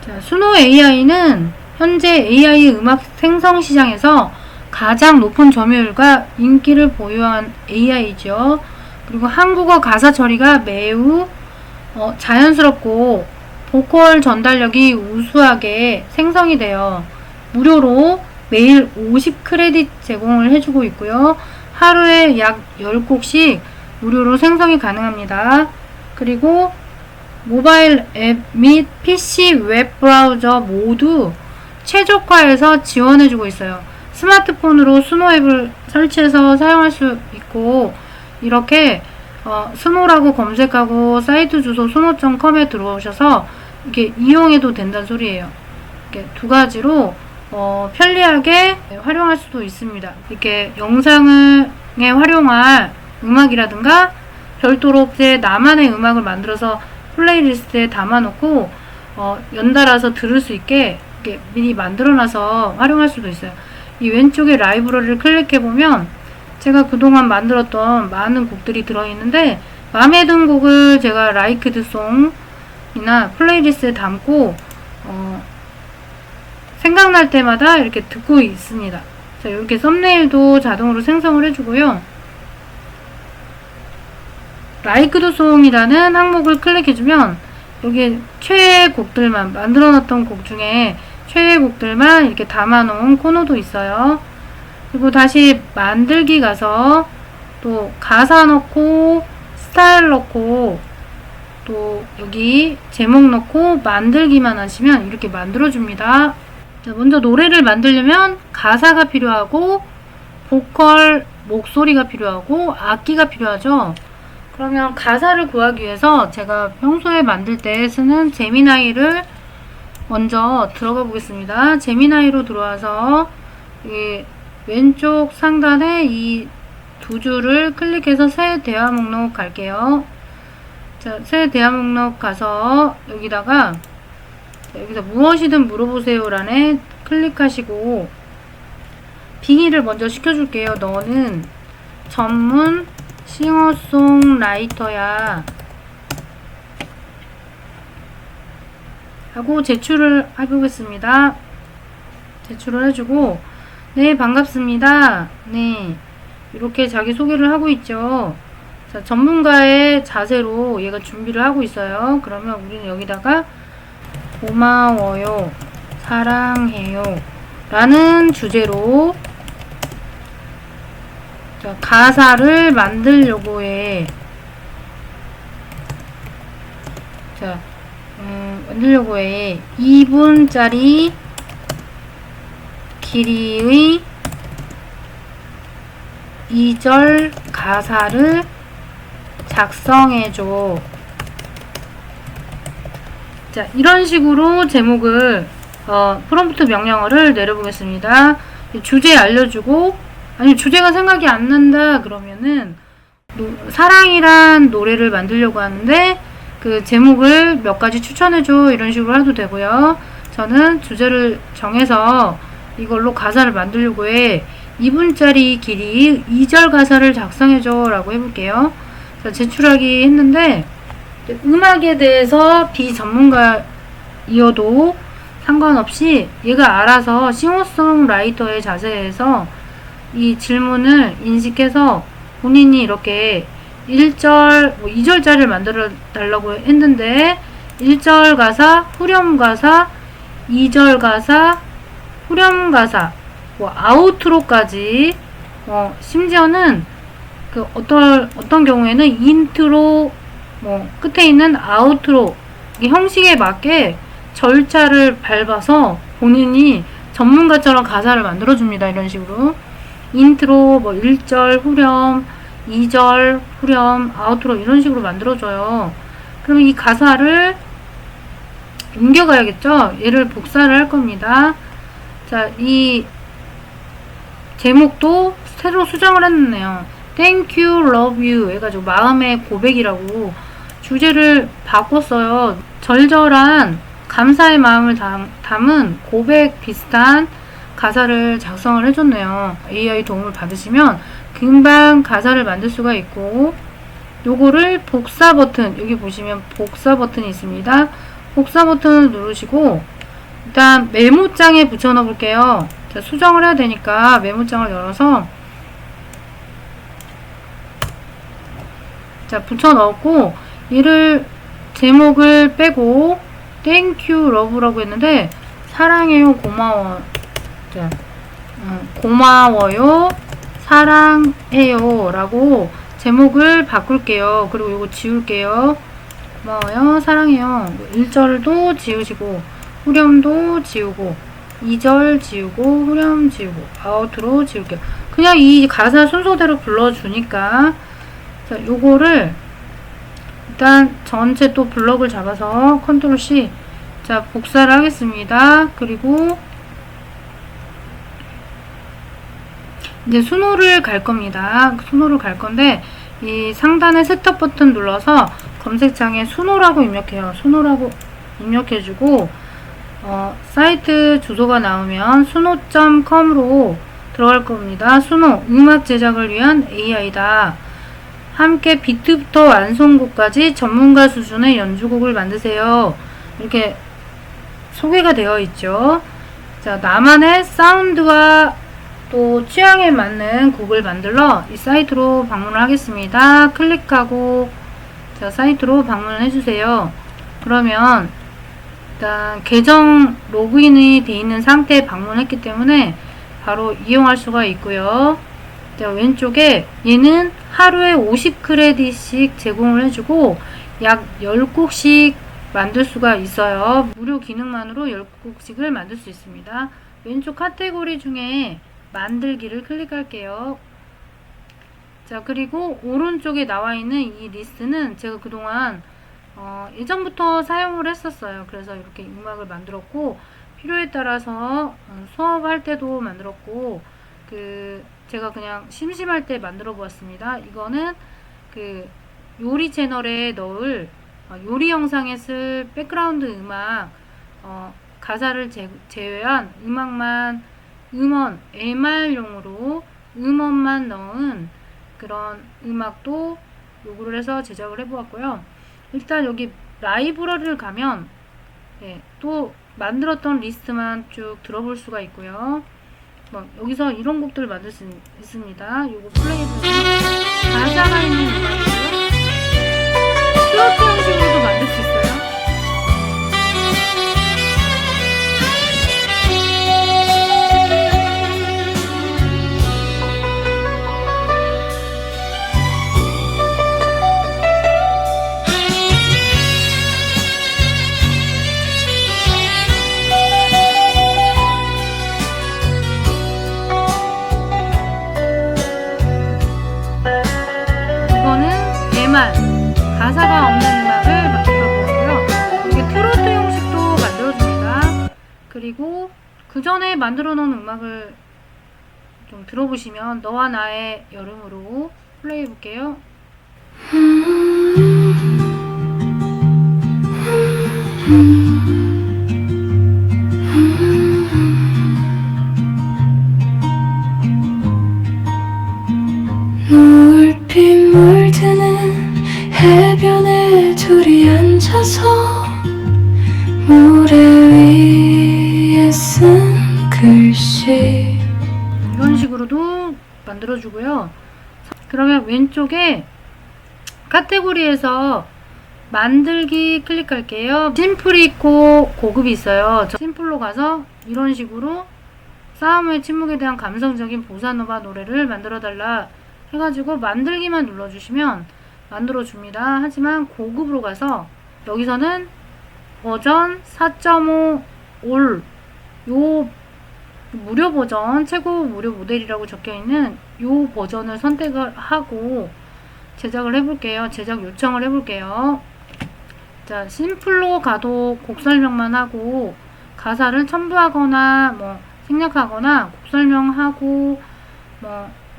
자, 수노 AI는 현재 AI 음악 생성 시장에서 가장 높은 점유율과 인기를 보유한 AI죠. 그리고 한국어 가사 처리가 매우 자연스럽고 보컬 전달력이 우수하게 생성이 돼요. 무료로 매일 50 크레딧 제공을 해주고 있고요. 하루에 약 10곡씩 무료로 생성이 가능합니다. 그리고 모바일 앱 및 PC 웹 브라우저 모두 최적화해서 지원해주고 있어요. 스마트폰으로 수노 앱을 설치해서 사용할 수 있고, 이렇게 수노라고 검색하고 사이트 주소 수노.com에 들어오셔서 이렇게 이용해도 된다는 소리예요. 이렇게 두 가지로 편리하게 활용할 수도 있습니다. 이렇게 영상에 활용할 음악이라든가 별도로 제 나만의 음악을 만들어서 플레이리스트에 담아놓고 연달아서 들을 수 있게 이렇게 미리 만들어놔서 활용할 수도 있어요. 이 왼쪽에 라이브러리를 클릭해보면 제가 그동안 만들었던 많은 곡들이 들어있는데, 마음에 든 곡을 제가 라이크드 송이나 플레이리스트에 담고 생각날 때마다 이렇게 듣고 있습니다. 자, 이렇게 썸네일도 자동으로 생성을 해주고요. 라이크드 송이라는 항목을 클릭해주면 여기 최애 곡들만, 만들어놨던 곡 중에 최애 곡들만 이렇게 담아놓은 코너도 있어요. 그리고 다시 만들기 가서 또 가사 넣고 스타일 넣고 또 여기 제목 넣고 만들기만 하시면 이렇게 만들어줍니다. 자, 먼저 노래를 만들려면 가사가 필요하고 보컬 목소리가 필요하고 악기가 필요하죠. 그러면 가사를 구하기 위해서 제가 평소에 만들 때 쓰는 제미나이를 먼저 들어가 보겠습니다. 제미나이로 들어와서 이 왼쪽 상단에 이 두 줄을 클릭해서 새 대화 목록 갈게요. 자, 새 대화 목록 가서 여기다가 여기서 무엇이든 물어보세요 란에 클릭하시고 빙의를 먼저 시켜줄게요. 너는 전문 싱어송라이터야 하고 제출을 해보겠습니다. 제출을 해주고, 네, 반갑습니다. 네, 이렇게 자기소개를 하고 있죠. 자, 전문가의 자세로 얘가 준비를 하고 있어요. 그러면 우리는 여기다가 고마워요, 사랑해요 라는 주제로 자, 가사를 만들려고 해. 자, 만들려고 해. 2분짜리 길이의 2절 가사를 작성해줘. 자, 이런 식으로 제목을 프롬프트 명령어를 내려보겠습니다. 주제 알려주고, 아니 주제가 생각이 안 난다 그러면은 사랑이란 노래를 만들려고 하는데 그 제목을 몇 가지 추천해줘 이런 식으로 해도 되고요. 저는 주제를 정해서 이걸로 가사를 만들려고 해. 2분짜리 길이 2절 가사를 작성해줘 라고 해볼게요. 자, 제출하기 했는데 음악에 대해서 비전문가이어도 상관없이 얘가 알아서 싱어송라이터의 자세에서 이 질문을 인식해서 본인이 이렇게 1절, 2절짜리를 만들어 달라고 했는데 1절 가사, 후렴 가사, 2절 가사, 후렴 가사, 아우트로까지 심지어는 그 어떤 경우에는 인트로 끝에 있는 아우트로 이 형식에 맞게 절차를 밟아서 본인이 전문가처럼 가사를 만들어 줍니다. 이런 식으로 인트로 1절 후렴, 2절 후렴, 아우트로 이런 식으로 만들어줘요. 그러면 이 가사를 옮겨가야겠죠? 얘를 복사를 할 겁니다. 자, 이 제목도 새로 수정을 했네요. Thank you, love you 해가지고 마음의 고백이라고 주제를 바꿨어요. 절절한 감사의 마음을 담은 고백 비슷한 가사를 작성을 해줬네요. AI 도움을 받으시면 금방 가사를 만들 수가 있고, 요거를 복사 버튼, 여기 보시면 복사 버튼이 있습니다. 복사 버튼을 누르시고 일단 메모장에 붙여 넣어 볼게요. 자, 수정을 해야 되니까 메모장을 열어서 자, 붙여 넣었고 얘를 제목을 빼고 Thank you, love라고 했는데 사랑해요, 고마워. 자, 고마워요, 사랑해요 라고 제목을 바꿀게요. 그리고 이거 지울게요. 고마워요, 사랑해요. 1절도 지우시고 후렴도 지우고 2절 지우고 후렴 지우고 아웃로 지울게요. 그냥 이 가사 순서대로 불러주니까 자, 요거를 일단 전체 또 블럭을 잡아서 컨트롤 C 자, 복사를 하겠습니다. 그리고 이제 수노를 갈 겁니다. 수노를 갈 건데 이 상단에 세트 버튼 눌러서 검색창에 수노라고 입력해요. 수노라고 입력해주고 사이트 주소가 나오면 수노.com으로 들어갈 겁니다. 수노, 음악 제작을 위한 AI다. 함께 비트부터 완성곡까지 전문가 수준의 연주곡을 만드세요. 이렇게 소개가 되어 있죠. 자, 나만의 사운드와 또 취향에 맞는 곡을 만들러 이 사이트로 방문을 하겠습니다. 클릭하고 자, 사이트로 방문을 해주세요. 그러면 일단 계정 로그인이 되어 있는 상태에 방문했기 때문에 바로 이용할 수가 있고요. 자, 왼쪽에 얘는 하루에 50크레딧씩 제공을 해주고 약 10곡씩 만들 수가 있어요. 무료 기능만으로 10곡씩을 만들 수 있습니다. 왼쪽 카테고리 중에 만들기를 클릭할게요. 자, 그리고 오른쪽에 나와 있는 이 리스트는 제가 그동안 예전부터 사용을 했었어요. 그래서 이렇게 음악을 만들었고 필요에 따라서 수업할 때도 만들었고 제가 그냥 심심할 때 만들어 보았습니다. 이거는 요리 채널에 넣을 요리 영상에 쓸 백그라운드 음악 가사를 제외한 음악만 음원 MR용으로 음원만 넣은 그런 음악도 요구를 해서 제작을 해보았고요. 일단 여기 라이브러리를 가면 또 만들었던 리스트만 쭉 들어볼 수가 있고요. 여기서 이런 곡들을 만들 수 있습니다. 요거 플레이해보면 가사가 있는 음악이고요. 트로트 형식으로도 만들 수 있어요. 가사가 없는 음악을 만들어 보고요. 이게 트로트 형식도 만들어줍니다. 그리고 그 전에 만들어 놓은 음악을 좀 들어보시면 너와 나의 여름으로 플레이 해볼게요. 물빛 물드는 해변에 둘이 앉아서 모래 위에 쓴 글씨 이런 식으로도 만들어주고요. 그러면 왼쪽에 카테고리에서 만들기 클릭할게요. 심플이 있고 고급이 있어요. 심플로 가서 이런 식으로 싸움의 침묵에 대한 감성적인 보사노바 노래를 만들어달라 해가지고 만들기만 눌러주시면 만들어줍니다. 하지만 고급으로 가서 여기서는 버전 4.5 올 요 무료 버전 최고 무료 모델이라고 적혀있는 요 버전을 선택을 하고 제작을 해볼게요. 제작 요청을 해볼게요. 자, 심플로 가도 곡 설명만 하고 가사를 첨부하거나 생략하거나 곡 설명하고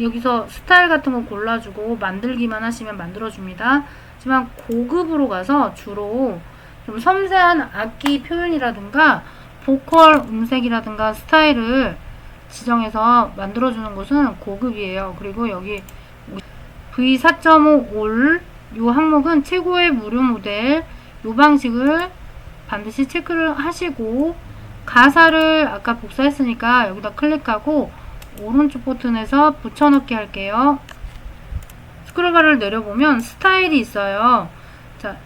여기서 스타일 같은 거 골라주고 만들기만 하시면 만들어줍니다. 하지만 고급으로 가서 주로 좀 섬세한 악기 표현이라든가 보컬 음색이라든가 스타일을 지정해서 만들어주는 것은 고급이에요. 그리고 여기 V4.5 올 요 항목은 최고의 무료 모델 요 방식을 반드시 체크를 하시고, 가사를 아까 복사했으니까 여기다 클릭하고 오른쪽 버튼에서 붙여넣기 할게요. 스크롤바를 내려보면 스타일이 있어요. 자,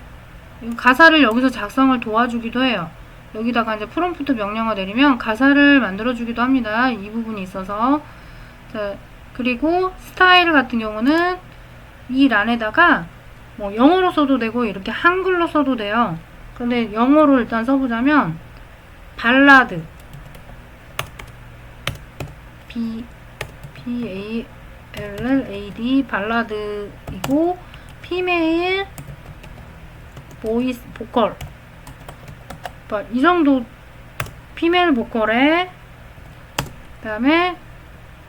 가사를 여기서 작성을 도와주기도 해요. 여기다가 이제 프롬프트 명령어 내리면 가사를 만들어주기도 합니다. 이 부분이 있어서. 자, 그리고 스타일 같은 경우는 이 란에다가 뭐 영어로 써도 되고 이렇게 한글로 써도 돼요. 근데 영어로 일단 써보자면 발라드 B-A-L-L-A-D 발라드이고 피메일 보이스 보컬 이 정도 피메일 보컬에 그 다음에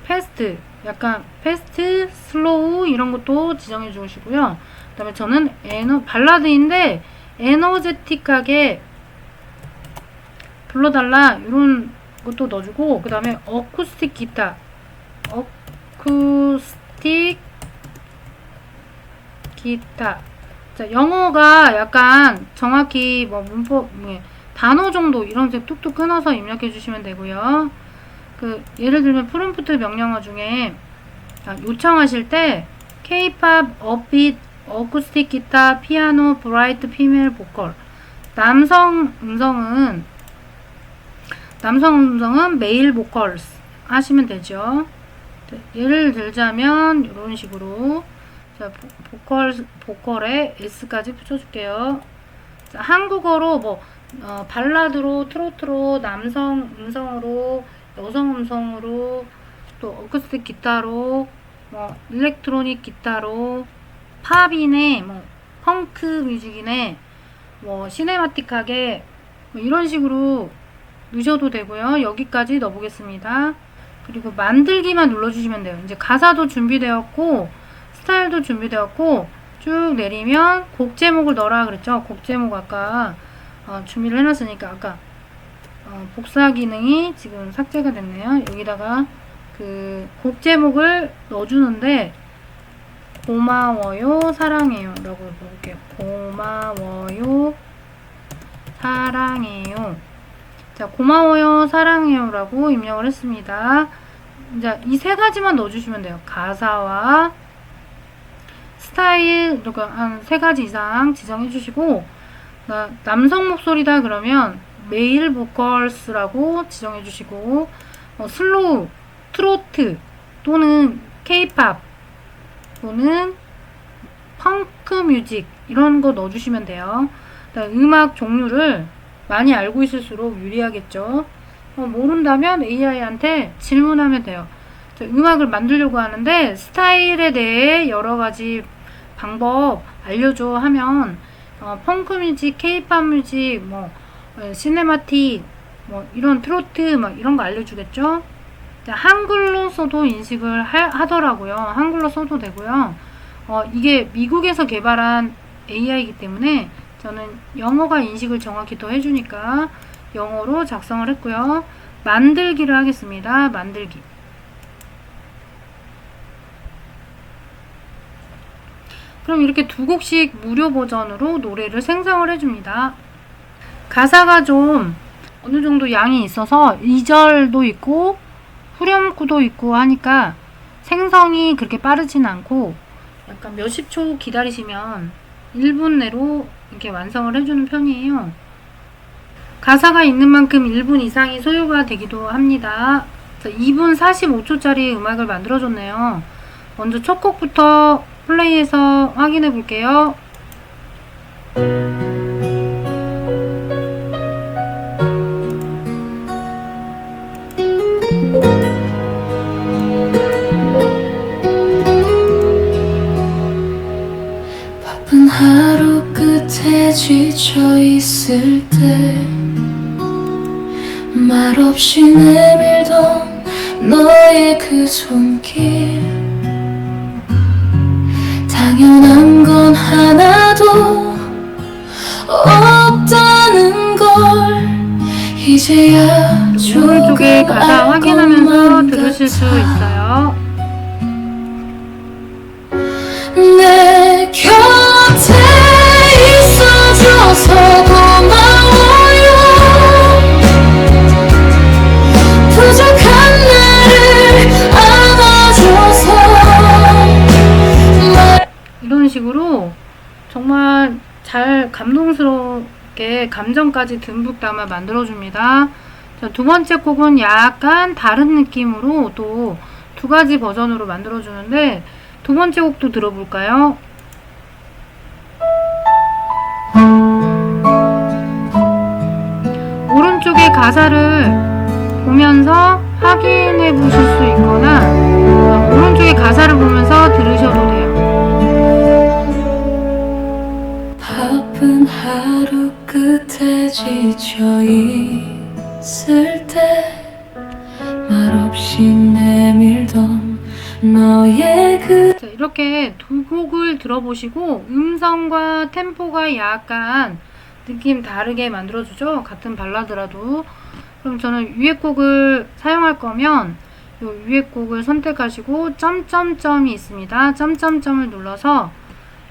패스트 약간 패스트 슬로우 이런 것도 지정해 주시고요. 그 다음에 저는 발라드인데 에너제틱하게 불러달라 이런 것도 넣어주고, 그 다음에 어쿠스틱 기타 자, 영어가 약간 정확히 뭐 문법 단어 정도 이런 식 뚝뚝 끊어서 입력해 주시면 되고요. 예를 들면 프롬프트 명령어 중에 요청하실 때 K-pop, 업비트, 어쿠스틱 기타, 피아노, 브라이트, 피메일 보컬 남성 음성은 메일 보컬 하시면 되죠. 예를 들자면 이런 식으로 자, 보컬에 S까지 붙여줄게요. 자, 한국어로 뭐 발라드로, 트로트로, 남성 음성으로, 여성 음성으로, 또 어쿠스틱 기타로, 뭐 일렉트로닉 기타로, 팝이네, 뭐 펑크 뮤직이네, 뭐 시네마틱하게 뭐 이런 식으로 넣으셔도 되고요. 여기까지 넣어보겠습니다. 그리고 만들기만 눌러주시면 돼요. 이제 가사도 준비되었고 스타일도 준비되었고 쭉 내리면 곡 제목을 넣어라 그랬죠. 곡 제목 아까 준비를 해놨으니까 아까 복사 기능이 지금 삭제가 됐네요. 여기다가 곡 제목을 넣어주는데 고마워요 사랑해요 라고 넣을게요. 고마워요 사랑해요. 자, 고마워요 사랑해요 라고 입력을 했습니다. 이제 이 세 가지만 넣어주시면 돼요. 가사와 스타일 이렇게 한 세 가지 이상 지정해 주시고, 남성 목소리다 그러면 메일 보컬스라고 지정해 주시고, 슬로우, 트로트 또는 케이팝 또는 펑크 뮤직 이런 거 넣어주시면 돼요. 음악 종류를 많이 알고 있을수록 유리하겠죠. 모른다면 AI한테 질문하면 돼요. 음악을 만들려고 하는데 스타일에 대해 여러가지 방법 알려줘 하면 펑크 뮤직, 케이팝 뮤직, 뭐 시네마틱, 뭐 이런 트로트 막 이런 거 알려주겠죠. 한글로 써도 인식을 하더라고요. 한글로 써도 되고요. 이게 미국에서 개발한 AI이기 때문에 저는 영어가 인식을 정확히 더 해주니까 영어로 작성을 했고요. 만들기를 하겠습니다. 만들기. 그럼 이렇게 두 곡씩 무료 버전으로 노래를 생성을 해줍니다. 가사가 좀 어느 정도 양이 있어서 2절도 있고 후렴구도 있고 하니까 생성이 그렇게 빠르진 않고 약간 몇십 초 기다리시면 1분 내로 이렇게 완성을 해주는 편이에요. 가사가 있는 만큼 1분 이상이 소요가 되기도 합니다. 2분 45초짜리 음악을 만들어줬네요. 먼저 첫 곡부터 플레이해서 확인해 볼게요. 바쁜 하루 끝에 지쳐 있을 때 말없이 내밀던 너의 그 손길 당연한 건 하나도 없다는 걸 이제야 오른쪽에 조금 가사 알 확인하면서 것만 들으실 수 같아. 있어요. 내 곁에 있어줘서 고마워 잘 감동스럽게 감정까지 듬뿍 담아 만들어줍니다. 자, 두 번째 곡은 약간 다른 느낌으로 또 두 가지 버전으로 만들어주는데, 두 번째 곡도 들어볼까요? 오른쪽의 가사를 보면서 확인해 보실 수 있거나, 오른쪽의 가사를 보면서 들으셔도 돼요. 바쁜 하루 끝에 지쳐 있을 때 말없이 내밀던 너의 그 자, 이렇게 두 곡을 들어보시고 음성과 템포가 약간 느낌 다르게 만들어주죠. 같은 발라드라도. 그럼 저는 위에 곡을 사용할 거면 이 위에 곡을 선택하시고 점점점이 있습니다. 점점점을 눌러서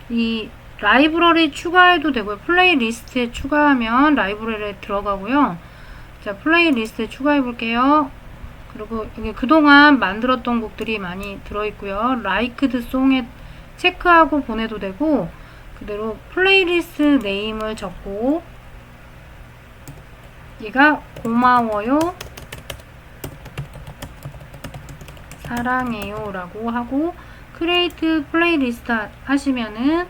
이 라이브러리 추가해도 되고요. 플레이리스트에 추가하면 라이브러리에 들어가고요. 자, 플레이리스트에 추가해 볼게요. 그리고 여기 그동안 만들었던 곡들이 많이 들어있고요. 라이크드 송에 체크하고 보내도 되고, 그대로 플레이리스트 네임을 적고, 얘가 고마워요, 사랑해요 라고 하고, 크리에이트 플레이리스트 하시면은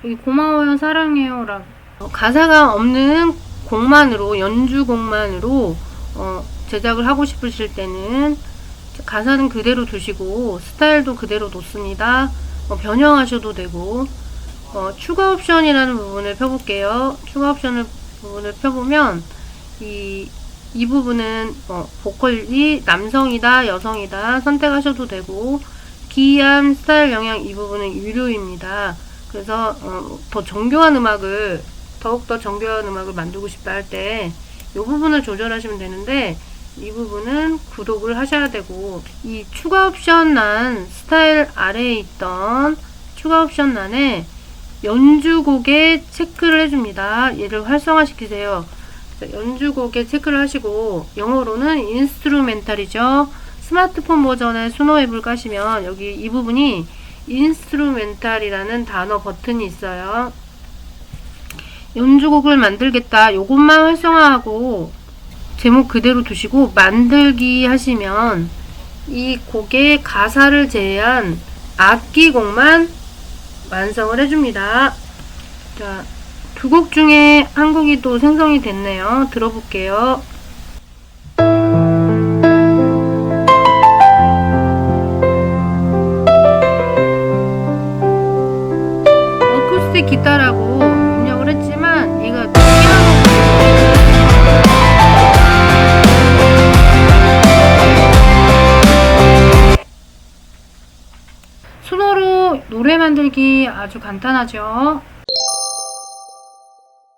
여기 고마워요, 사랑해요 라고 가사가 없는 곡만으로, 연주곡만으로 제작을 하고 싶으실 때는 가사는 그대로 두시고 스타일도 그대로 놓습니다. 변형하셔도 되고, 추가 옵션이라는 부분을 펴볼게요. 추가 옵션을 부분을 펴보면 이 부분은 보컬이 남성이다 여성이다 선택하셔도 되고, 기암 스타일 영향 이 부분은 유료입니다. 그래서 더욱더 정교한 음악을 만들고 싶다 할 때 이 부분을 조절하시면 되는데, 이 부분은 구독을 하셔야 되고, 이 추가 옵션 란 스타일 아래에 있던 추가 옵션 란에 연주곡에 체크를 해줍니다. 얘를 활성화시키세요. 연주곡에 체크를 하시고, 영어로는 인스트루멘탈이죠. 스마트폰 버전의 수노 앱을 까시면 여기 이 부분이 인스트루멘탈이라는 단어 버튼이 있어요. 연주곡을 만들겠다, 요것만 활성화하고 제목 그대로 두시고 만들기 하시면 이 곡의 가사를 제외한 악기곡만 완성을 해줍니다. 자, 두 곡 중에 한 곡이 또 생성이 됐네요. 들어볼게요. 어쿠스틱 기타라고 입력을 했지만 얘가 수노로 노래 만들기 아주 간단하죠.